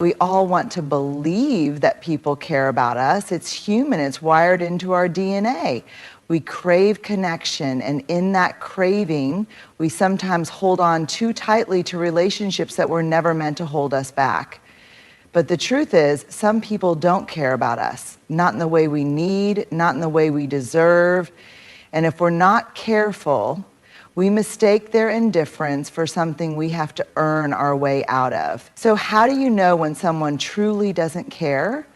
We all want to believe that people care about us. It's human, it's wired into our DNA. We crave connection, and in that craving, we sometimes hold on too tightly to relationships that were never meant to hold us back. But the truth is, some people don't care about us, not in the way we need, not in the way we deserve. And if we're not careful, we mistake their indifference for something we have to earn our way out of. So how do you know when someone truly doesn't care?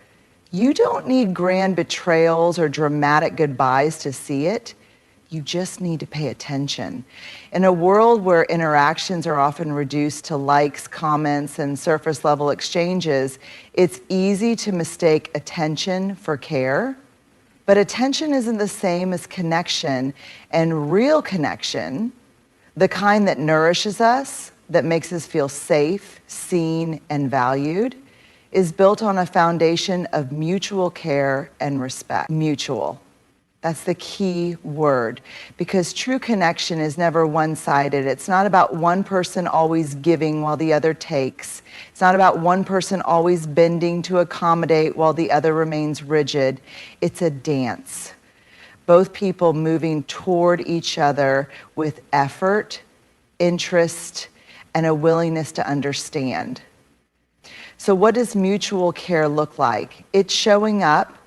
You don't need grand betrayals or dramatic goodbyes to see it. You just need to pay attention. In a world where interactions are often reduced to likes, comments, and surface level exchanges, it's easy to mistake attention for care. But attention isn't the same as connection, and real connection, the kind that nourishes us, that makes us feel safe, seen, and valued, is built on a foundation of mutual care and respect. Mutual. That's the key word, because true connection is never one-sided. It's not about one person always giving while the other takes. It's not about one person always bending to accommodate while the other remains rigid. It's a dance. Both people moving toward each other with effort, interest, and a willingness to understand. So what does mutual care look like? It's showing up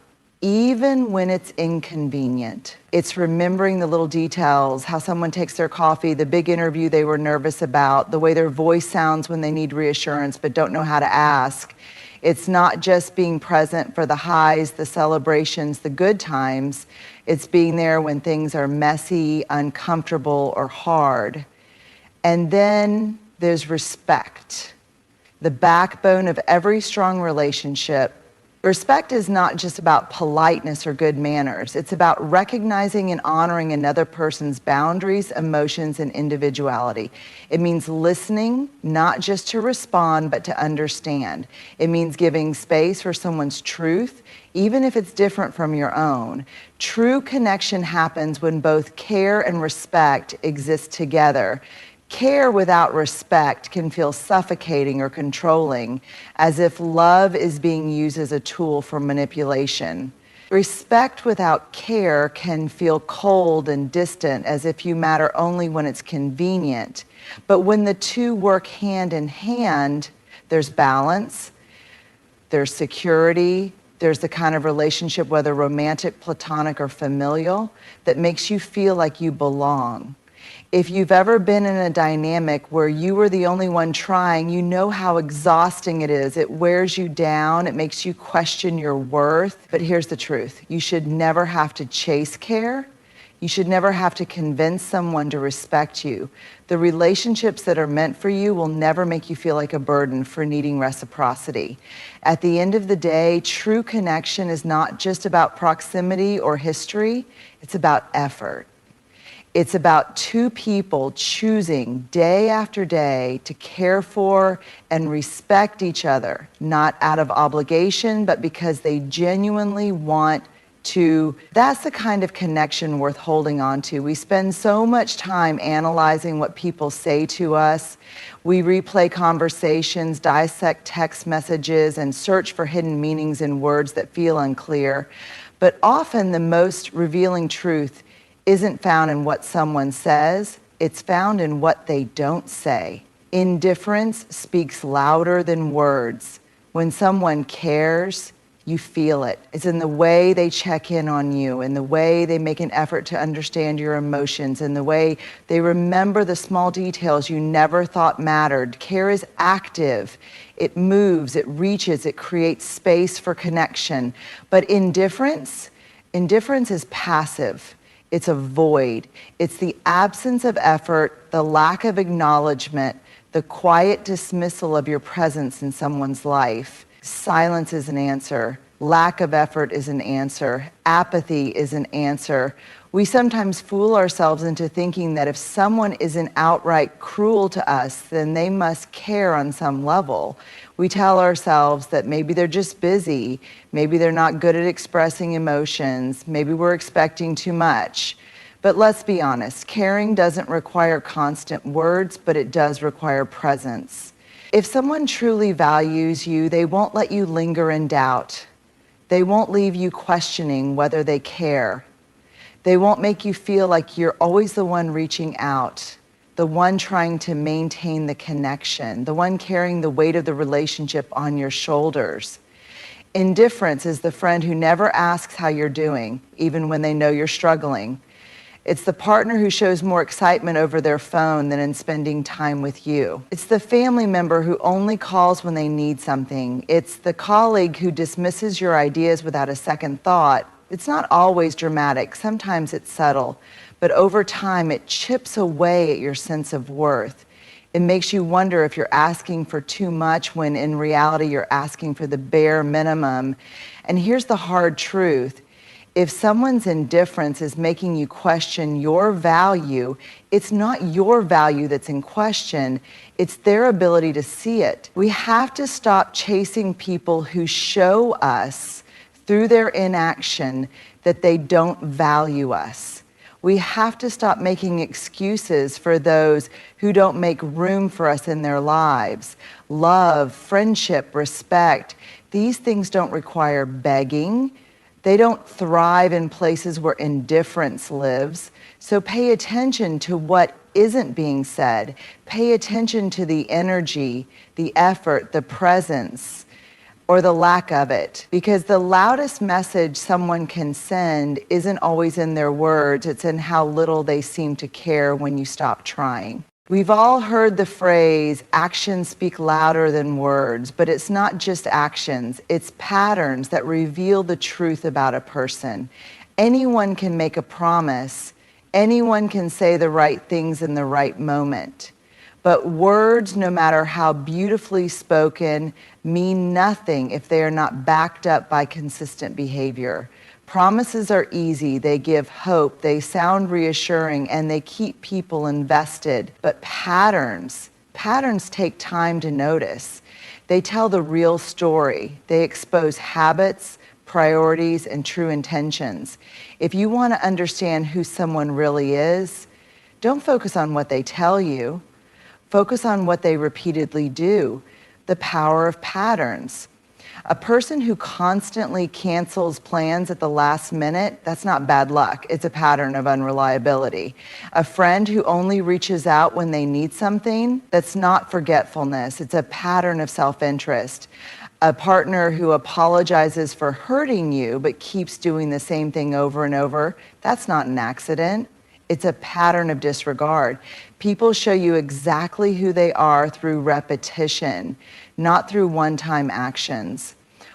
even when it's inconvenient. It's remembering the little details, how someone takes their coffee, the big interview they were nervous about, the way their voice sounds when they need reassurance but don't know how to ask. It's not just being present for the highs, the celebrations, the good times. It's being there when things are messy, uncomfortable, or hard. And then there's respect, the backbone of every strong relationship. Respect is not just about politeness or good manners. It's about recognizing and honoring another person's boundaries, emotions, and individuality. It means listening, not just to respond, but to understand. It means giving space for someone's truth, even if it's different from your own. True connection happens when both care and respect exist together. Care without respect can feel suffocating or controlling, as if love is being used as a tool for manipulation. Respect without care can feel cold and distant, as if you matter only when it's convenient. But when the two work hand in hand, there's balance, there's security, there's the kind of relationship, whether romantic, platonic, or familial, that makes you feel like you belong. If you've ever been in a dynamic where you were the only one trying, you know how exhausting it is. It wears you down. It makes you question your worth. But here's the truth. You should never have to chase care. You should never have to convince someone to respect you. The relationships that are meant for you will never make you feel like a burden for needing reciprocity. At the end of the day, true connection is not just about proximity or history. It's about effort. It's about two people choosing day after day to care for and respect each other, not out of obligation, but because they genuinely want to. That's the kind of connection worth holding on to. We spend so much time analyzing what people say to us. We replay conversations, dissect text messages, and search for hidden meanings in words that feel unclear. But often the most revealing truth isn't found in what someone says, it's found in what they don't say. Indifference speaks louder than words. When someone cares, you feel it. It's in the way they check in on you, in the way they make an effort to understand your emotions, in the way they remember the small details you never thought mattered. Care is active. It moves, it reaches, it creates space for connection. But indifference is passive. It's a void. It's the absence of effort, the lack of acknowledgement, the quiet dismissal of your presence in someone's life. Silence is an answer. Lack of effort is an answer. Apathy is an answer. We sometimes fool ourselves into thinking that if someone isn't outright cruel to us, then they must care on some level. We tell ourselves that maybe they're just busy, maybe they're not good at expressing emotions, maybe we're expecting too much. But let's be honest, caring doesn't require constant words, but it does require presence. If someone truly values you, they won't let you linger in doubt. They won't leave you questioning whether they care. They won't make you feel like you're always the one reaching out, the one trying to maintain the connection, the one carrying the weight of the relationship on your shoulders. Indifference is the friend who never asks how you're doing, even when they know you're struggling. It's the partner who shows more excitement over their phone than in spending time with you. It's the family member who only calls when they need something. It's the colleague who dismisses your ideas without a second thought. It's not always dramatic. Sometimes it's subtle. But over time, it chips away at your sense of worth. It makes you wonder if you're asking for too much when in reality you're asking for the bare minimum. And here's the hard truth. If someone's indifference is making you question your value, it's not your value that's in question, it's their ability to see it. We have to stop chasing people who show us through their inaction that they don't value us. We have to stop making excuses for those who don't make room for us in their lives. Love, friendship, respect, these things don't require begging. They don't thrive in places where indifference lives. So pay attention to what isn't being said. Pay attention to the energy, the effort, the presence, or the lack of it. Because the loudest message someone can send isn't always in their words, it's in how little they seem to care when you stop trying. We've all heard the phrase, actions speak louder than words, but it's not just actions, it's patterns that reveal the truth about a person. Anyone can make a promise, anyone can say the right things in the right moment. But words, no matter how beautifully spoken, mean nothing if they are not backed up by consistent behavior. Promises are easy, they give hope, they sound reassuring, and they keep people invested. But patterns take time to notice. They tell the real story. They expose habits, priorities, and true intentions. If you want to understand who someone really is, don't focus on what they tell you. Focus on what they repeatedly do. The power of patterns. A person who constantly cancels plans at the last minute, that's not bad luck. It's a pattern of unreliability. A friend who only reaches out when they need something, that's not forgetfulness. It's a pattern of self-interest. A partner who apologizes for hurting you but keeps doing the same thing over and over, that's not an accident. It's a pattern of disregard. People show you exactly who they are through repetition, not through one-time actions.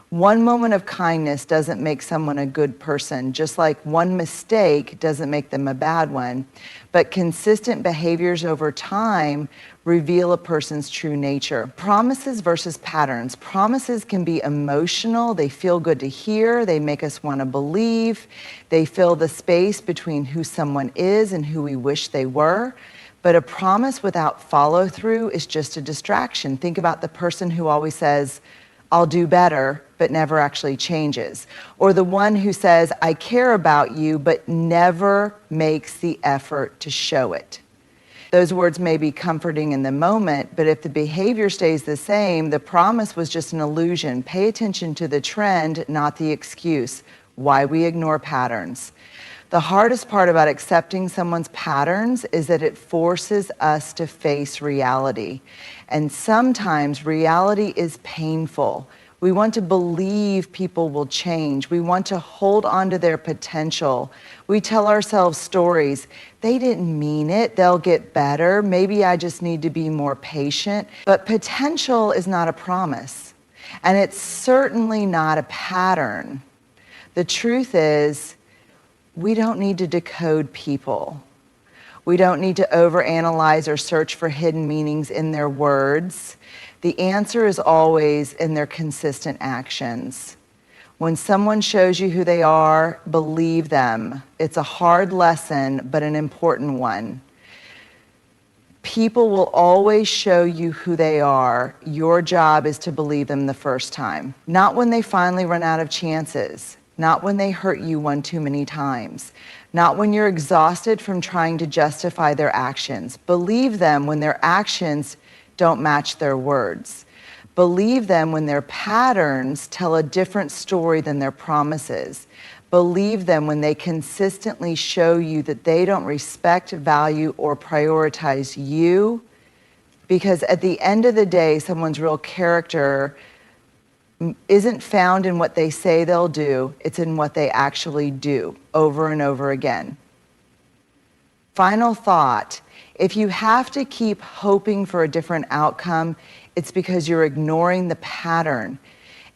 One moment of kindness doesn't make someone a good person, just like one mistake doesn't make them a bad one. But consistent behaviors over time reveal a person's true nature. Promises versus patterns. Promises can be emotional. They feel good to hear. They make us want to believe. They fill the space between who someone is and who we wish they were. But a promise without follow-through is just a distraction. Think about the person who always says, I'll do better, but never actually changes. Or the one who says, I care about you, but never makes the effort to show it. Those words may be comforting in the moment, but if the behavior stays the same, the promise was just an illusion. Pay attention to the trend, not the excuse. Why we ignore patterns. The hardest part about accepting someone's patterns is that it forces us to face reality. And sometimes reality is painful. We want to believe people will change. We want to hold on to their potential. We tell ourselves stories. They didn't mean it. They'll get better. Maybe I just need to be more patient. But potential is not a promise. And it's certainly not a pattern. The truth is, we don't need to decode people. We don't need to overanalyze or search for hidden meanings in their words. The answer is always in their consistent actions. When someone shows you who they are, believe them. It's a hard lesson, but an important one. People will always show you who they are. Your job is to believe them the first time. Not when they finally run out of chances. Not when they hurt you one too many times. Not when you're exhausted from trying to justify their actions. Believe them when their actions don't match their words. Believe them when their patterns tell a different story than their promises. Believe them when they consistently show you that they don't respect, value, or prioritize you. Because at the end of the day, someone's real character isn't found in what they say they'll do, it's in what they actually do over and over again. Final thought, if you have to keep hoping for a different outcome, it's because you're ignoring the pattern.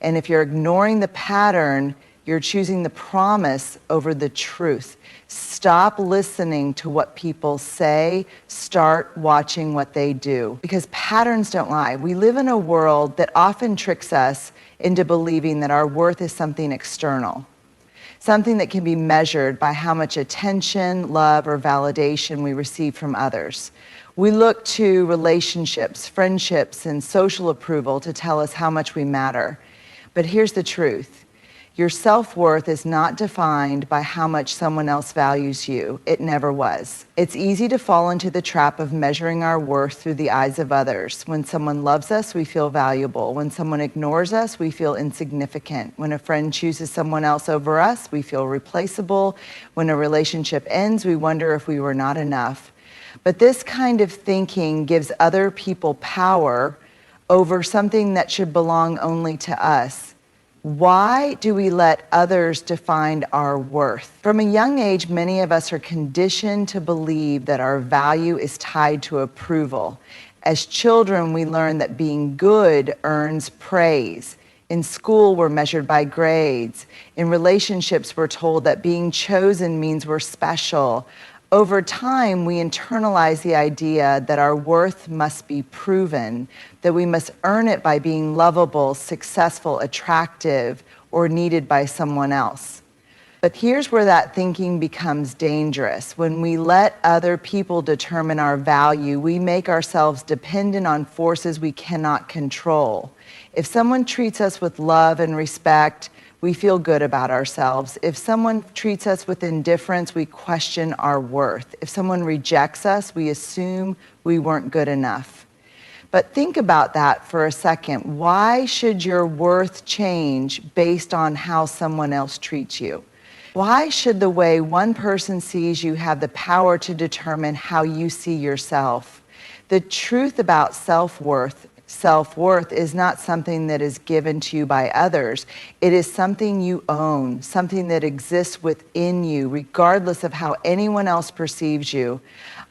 And if you're ignoring the pattern, you're choosing the promise over the truth. Stop listening to what people say. Start watching what they do. Because patterns don't lie. We live in a world that often tricks us into believing that our worth is something external, something that can be measured by how much attention, love, or validation we receive from others. We look to relationships, friendships, and social approval to tell us how much we matter. But here's the truth. Your self-worth is not defined by how much someone else values you. It never was. It's easy to fall into the trap of measuring our worth through the eyes of others. When someone loves us, we feel valuable. When someone ignores us, we feel insignificant. When a friend chooses someone else over us, we feel replaceable. When a relationship ends, we wonder if we were not enough. But this kind of thinking gives other people power over something that should belong only to us. Why do we let others define our worth? From a young age, many of us are conditioned to believe that our value is tied to approval. As children, we learn that being good earns praise. In school, we're measured by grades. In relationships, we're told that being chosen means we're special. Over time, we internalize the idea that our worth must be proven, that we must earn it by being lovable, successful, attractive, or needed by someone else. But here's where that thinking becomes dangerous. When we let other people determine our value, we make ourselves dependent on forces we cannot control. If someone treats us with love and respect, we feel good about ourselves. If someone treats us with indifference, we question our worth. If someone rejects us, we assume we weren't good enough. But think about that for a second. Why should your worth change based on how someone else treats you? Why should the way one person sees you have the power to determine how you see yourself? The truth about self-worth is not something that is given to you by others. It is something you own, something that exists within you, regardless of how anyone else perceives you.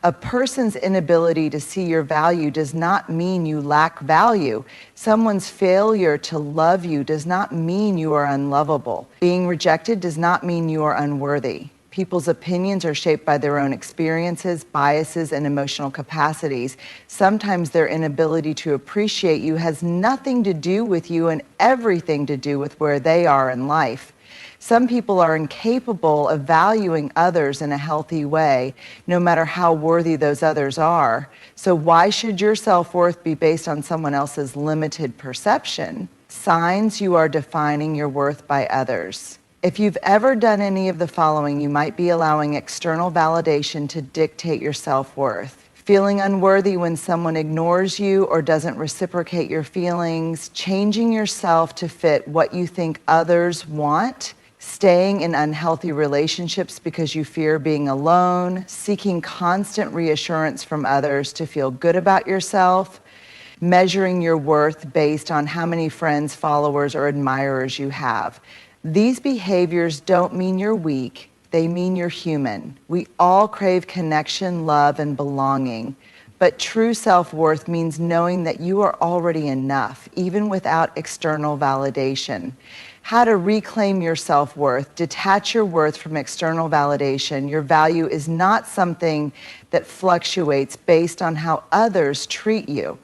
A person's inability to see your value does not mean you lack value. Someone's failure to love you does not mean you are unlovable. Being rejected does not mean you are unworthy. People's opinions are shaped by their own experiences, biases, and emotional capacities. Sometimes their inability to appreciate you has nothing to do with you and everything to do with where they are in life. Some people are incapable of valuing others in a healthy way, no matter how worthy those others are. So why should your self-worth be based on someone else's limited perception? Signs you are defining your worth by others. If you've ever done any of the following, you might be allowing external validation to dictate your self-worth. Feeling unworthy when someone ignores you or doesn't reciprocate your feelings, changing yourself to fit what you think others want, staying in unhealthy relationships because you fear being alone, seeking constant reassurance from others to feel good about yourself, measuring your worth based on how many friends, followers, or admirers you have. These behaviors don't mean you're weak, they mean you're human. We all crave connection, love, and belonging. But true self-worth means knowing that you are already enough, even without external validation. How to reclaim your self-worth, detach your worth from external validation. Your value is not something that fluctuates based on how others treat you.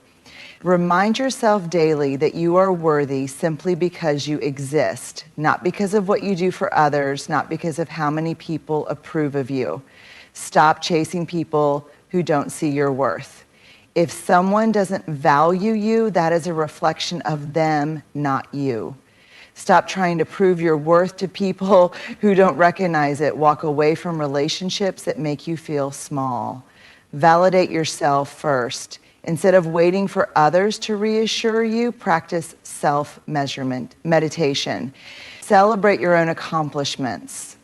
Remind yourself daily that you are worthy simply because you exist, not because of what you do for others, not because of how many people approve of you. Stop chasing people who don't see your worth. If someone doesn't value you, that is a reflection of them, not you. Stop trying to prove your worth to people who don't recognize it. Walk away from relationships that make you feel small. Validate yourself first. Instead of waiting for others to reassure you, practice self-measurement, meditation. Celebrate your own accomplishments.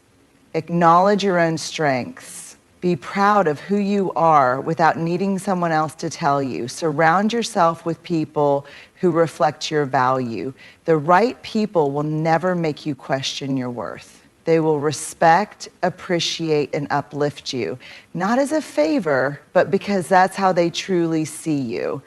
Acknowledge your own strengths. Be proud of who you are without needing someone else to tell you. Surround yourself with people who reflect your value. The right people will never make you question your worth. They will respect, appreciate, and uplift you. Not as a favor, but because that's how they truly see you.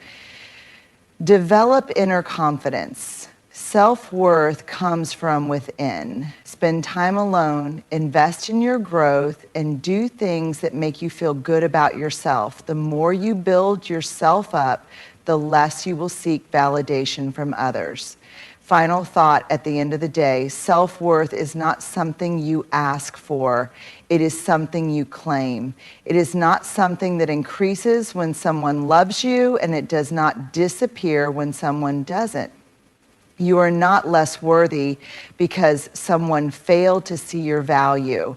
Develop inner confidence. Self-worth comes from within. Spend time alone, invest in your growth, and do things that make you feel good about yourself. The more you build yourself up, the less you will seek validation from others. Final thought at the end of the day, self-worth is not something you ask for. It is something you claim. It is not something that increases when someone loves you, and it does not disappear when someone doesn't. You are not less worthy because someone failed to see your value.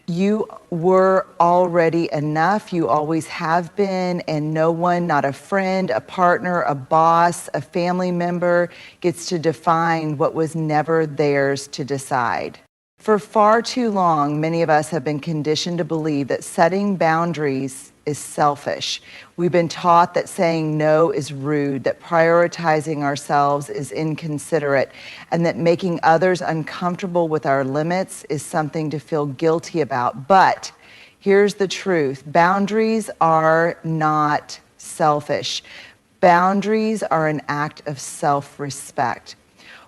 You were already enough. You always have been, and no one, not a friend, a partner, a boss, a family member, gets to define what was never theirs to decide. For far too long, many of us have been conditioned to believe that setting boundaries is selfish. We've been taught that saying no is rude, that prioritizing ourselves is inconsiderate, and that making others uncomfortable with our limits is something to feel guilty about. But here's the truth. Boundaries are not selfish. Boundaries are an act of self-respect.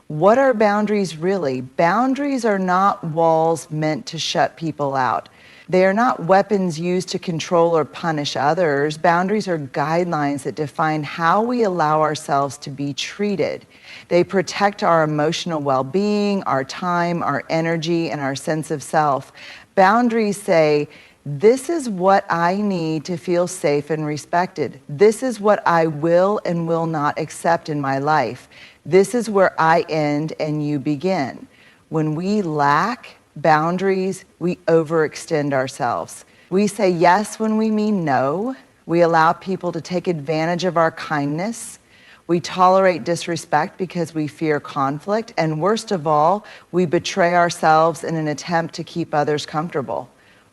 What are boundaries really? Boundaries are not walls meant to shut people out. They are not weapons used to control or punish others. Boundaries are guidelines that define how we allow ourselves to be treated. They protect our emotional well-being, our time, our energy, and our sense of self. Boundaries say, this is what I need to feel safe and respected. This is what I will and will not accept in my life. This is where I end and you begin. When we lack boundaries, we overextend ourselves. We say yes when we mean no. We allow people to take advantage of our kindness. We tolerate disrespect because we fear conflict. And worst of all, we betray ourselves in an attempt to keep others comfortable.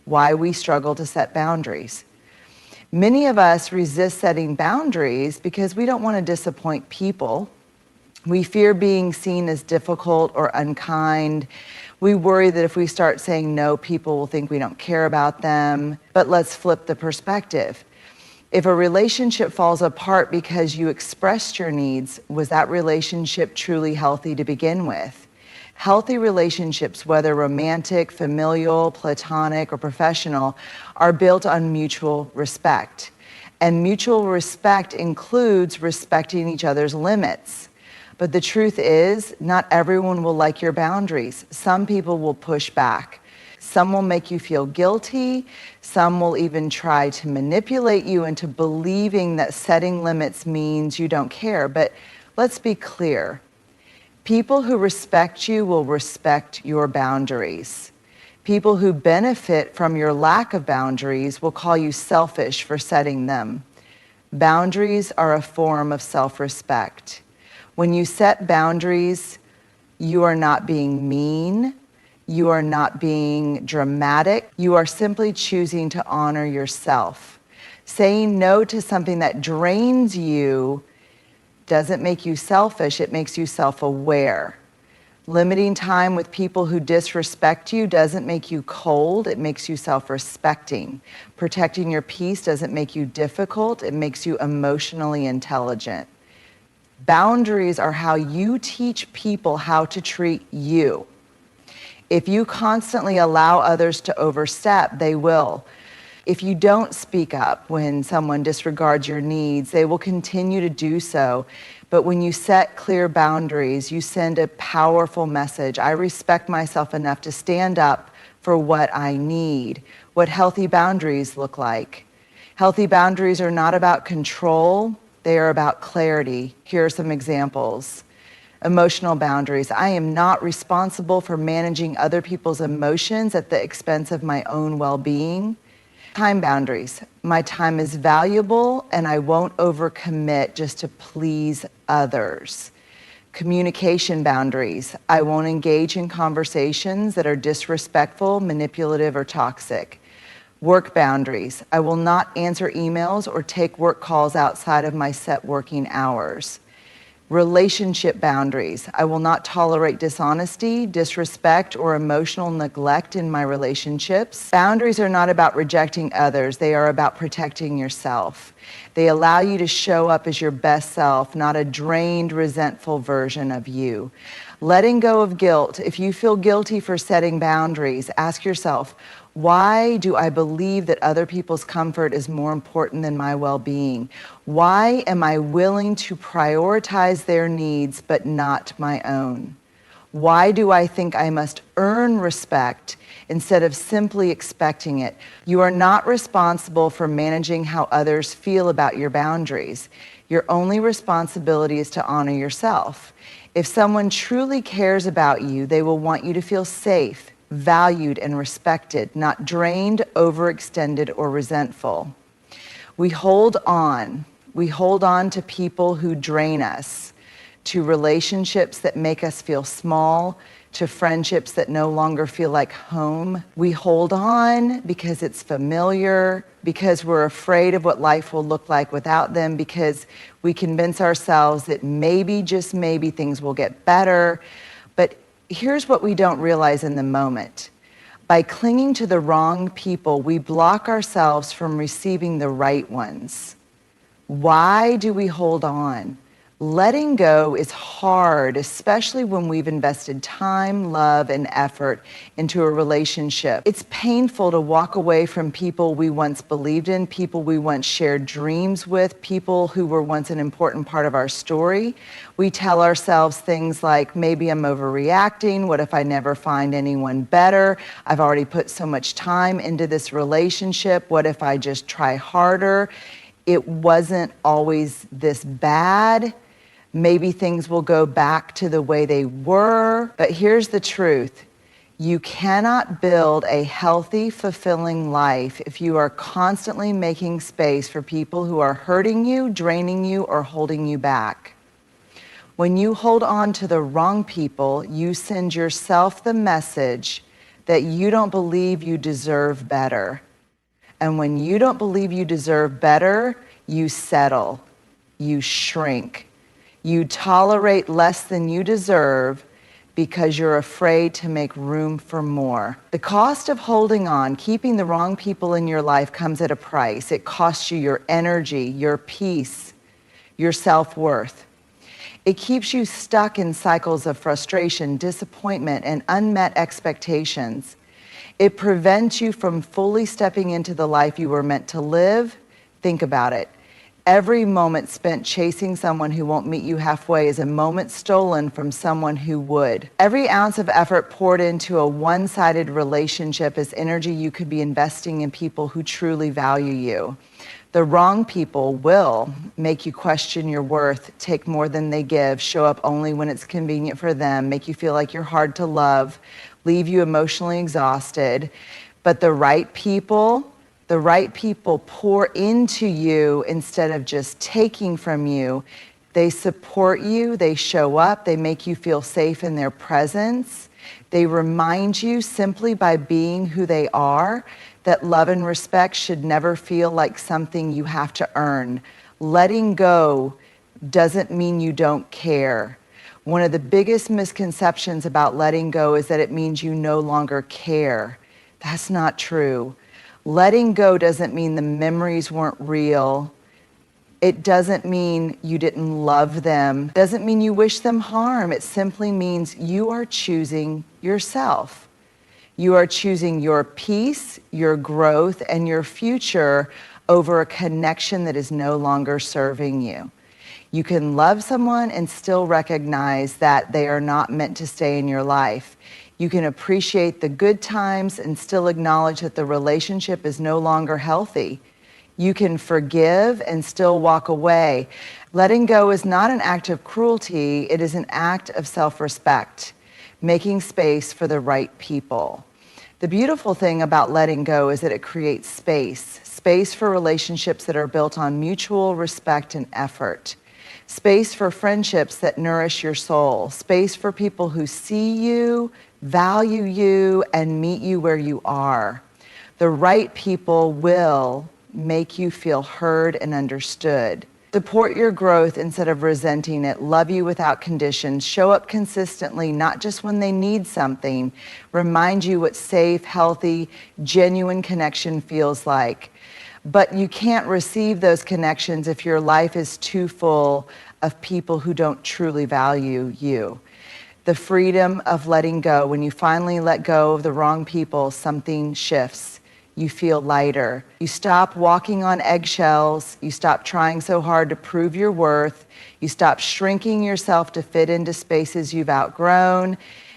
Why we struggle to set boundaries. Many of us resist setting boundaries because we don't want to disappoint people. We fear being seen as difficult or unkind. We worry that if we start saying no, people will think we don't care about them. But let's flip the perspective. If a relationship falls apart because you expressed your needs, was that relationship truly healthy to begin with? Healthy relationships, whether romantic, familial, platonic, or professional, are built on mutual respect. And mutual respect includes respecting each other's limits. But the truth is, not everyone will like your boundaries. Some people will push back. Some will make you feel guilty. Some will even try to manipulate you into believing that setting limits means you don't care. But let's be clear. People who respect you will respect your boundaries. People who benefit from your lack of boundaries will call you selfish for setting them. Boundaries are a form of self-respect. When you set boundaries, you are not being mean, you are not being dramatic, you are simply choosing to honor yourself. Saying no to something that drains you doesn't make you selfish, it makes you self-aware. Limiting time with people who disrespect you doesn't make you cold, it makes you self-respecting. Protecting your peace doesn't make you difficult, it makes you emotionally intelligent. Boundaries are how you teach people how to treat you. If you constantly allow others to overstep, they will. If you don't speak up when someone disregards your needs, they will continue to do so. But when you set clear boundaries, you send a powerful message. I respect myself enough to stand up for what I need. What healthy boundaries look like. Healthy boundaries are not about control. They are about clarity. Here are some examples. Emotional boundaries. I am not responsible for managing other people's emotions at the expense of my own well-being. Time boundaries. My time is valuable and I won't overcommit just to please others. Communication boundaries. I won't engage in conversations that are disrespectful, manipulative, or toxic. Work boundaries. I will not answer emails or take work calls outside of my set working hours. Relationship boundaries. I will not tolerate dishonesty, disrespect, or emotional neglect in my relationships. Boundaries are not about rejecting others. They are about protecting yourself. They allow you to show up as your best self, not a drained, resentful version of you. Letting go of guilt. If you feel guilty for setting boundaries, ask yourself, why do I believe that other people's comfort is more important than my well-being? Why am I willing to prioritize their needs but not my own? Why do I think I must earn respect instead of simply expecting it? You are not responsible for managing how others feel about your boundaries. Your only responsibility is to honor yourself. If someone truly cares about you, they will want you to feel safe, valued, and respected, not drained, overextended, or resentful. We hold on. We hold on to people who drain us, to relationships that make us feel small, to friendships that no longer feel like home. We hold on because it's familiar, because we're afraid of what life will look like without them, because we convince ourselves that maybe, just maybe, things will get better. But here's what we don't realize in the moment. By clinging to the wrong people, we block ourselves from receiving the right ones. Why do we hold on? Letting go is hard, especially when we've invested time, love, and effort into a relationship. It's painful to walk away from people we once believed in, people we once shared dreams with, people who were once an important part of our story. We tell ourselves things like, maybe I'm overreacting, what if I never find anyone better? I've already put so much time into this relationship, what if I just try harder? It wasn't always this bad. Maybe things will go back to the way they were. But here's the truth. You cannot build a healthy, fulfilling life if you are constantly making space for people who are hurting you, draining you, or holding you back. When you hold on to the wrong people, you send yourself the message that you don't believe you deserve better. And when you don't believe you deserve better, you settle, you shrink. You tolerate less than you deserve because you're afraid to make room for more. The cost of holding on, keeping the wrong people in your life, comes at a price. It costs you your energy, your peace, your self-worth. It keeps you stuck in cycles of frustration, disappointment, and unmet expectations. It prevents you from fully stepping into the life you were meant to live. Think about it. Every moment spent chasing someone who won't meet you halfway is a moment stolen from someone who would. Every ounce of effort poured into a one-sided relationship is energy you could be investing in people who truly value you. The wrong people will make you question your worth, take more than they give, show up only when it's convenient for them, make you feel like you're hard to love, leave you emotionally exhausted. But the right people pour into you instead of just taking from you. They support you, they show up, they make you feel safe in their presence. They remind you simply by being who they are that love and respect should never feel like something you have to earn. Letting go doesn't mean you don't care. One of the biggest misconceptions about letting go is that it means you no longer care. That's not true. Letting go doesn't mean the memories weren't real. It doesn't mean you didn't love them. It doesn't mean you wish them harm. It simply means you are choosing yourself. You are choosing your peace, your growth, and your future over a connection that is no longer serving you. You can love someone and still recognize that they are not meant to stay in your life. You can appreciate the good times and still acknowledge that the relationship is no longer healthy. You can forgive and still walk away. Letting go is not an act of cruelty, it is an act of self-respect, making space for the right people. The beautiful thing about letting go is that it creates space for relationships that are built on mutual respect and effort, space for friendships that nourish your soul, space for people who see you, value you, and meet you where you are. The right people will make you feel heard and understood. Support your growth instead of resenting it. Love you without conditions. Show up consistently, not just when they need something. Remind you what safe, healthy, genuine connection feels like. But you can't receive those connections if your life is too full of people who don't truly value you. The freedom of letting go. When you finally let go of the wrong people, something shifts. You feel lighter. You stop walking on eggshells. You stop trying so hard to prove your worth. You stop shrinking yourself to fit into spaces you've outgrown.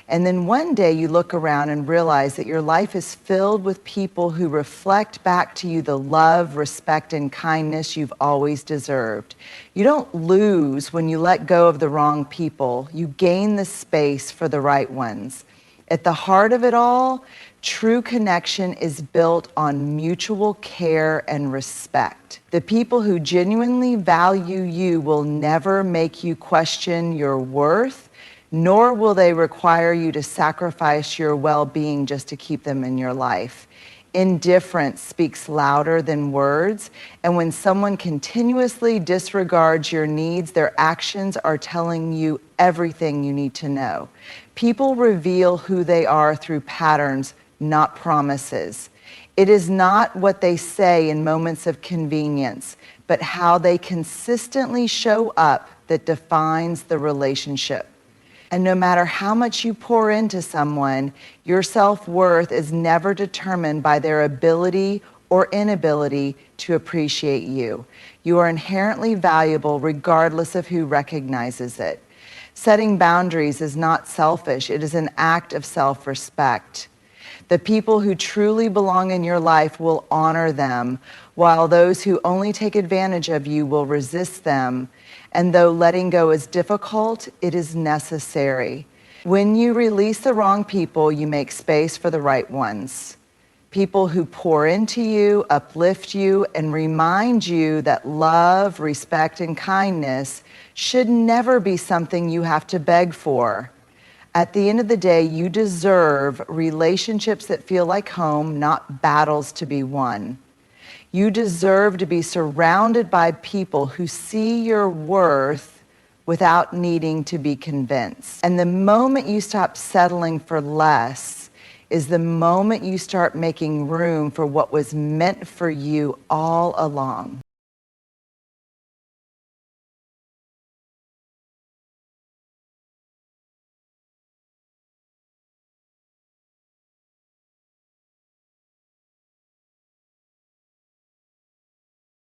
And then one day you look around and realize that your life is filled with people who reflect back to you the love, respect, and kindness you've always deserved. You don't lose when you let go of the wrong people. You gain the space for the right ones. At the heart of it all, true connection is built on mutual care and respect. The people who genuinely value you will never make you question your worth, nor will they require you to sacrifice your well-being just to keep them in your life. Indifference speaks louder than words, and when someone continuously disregards your needs, their actions are telling you everything you need to know. People reveal who they are through patterns, not promises. It is not what they say in moments of convenience, but how they consistently show up that defines the relationship. And no matter how much you pour into someone, your self-worth is never determined by their ability or inability to appreciate you. You are inherently valuable regardless of who recognizes it. Setting boundaries is not selfish, it is an act of self-respect. The people who truly belong in your life will honor them, while those who only take advantage of you will resist them. And though letting go is difficult, it is necessary. When you release the wrong people, you make space for the right ones. People who pour into you, uplift you, and remind you that love, respect, and kindness should never be something you have to beg for. At the end of the day, you deserve relationships that feel like home, not battles to be won. You deserve to be surrounded by people who see your worth without needing to be convinced. And the moment you stop settling for less is the moment you start making room for what was meant for you all along.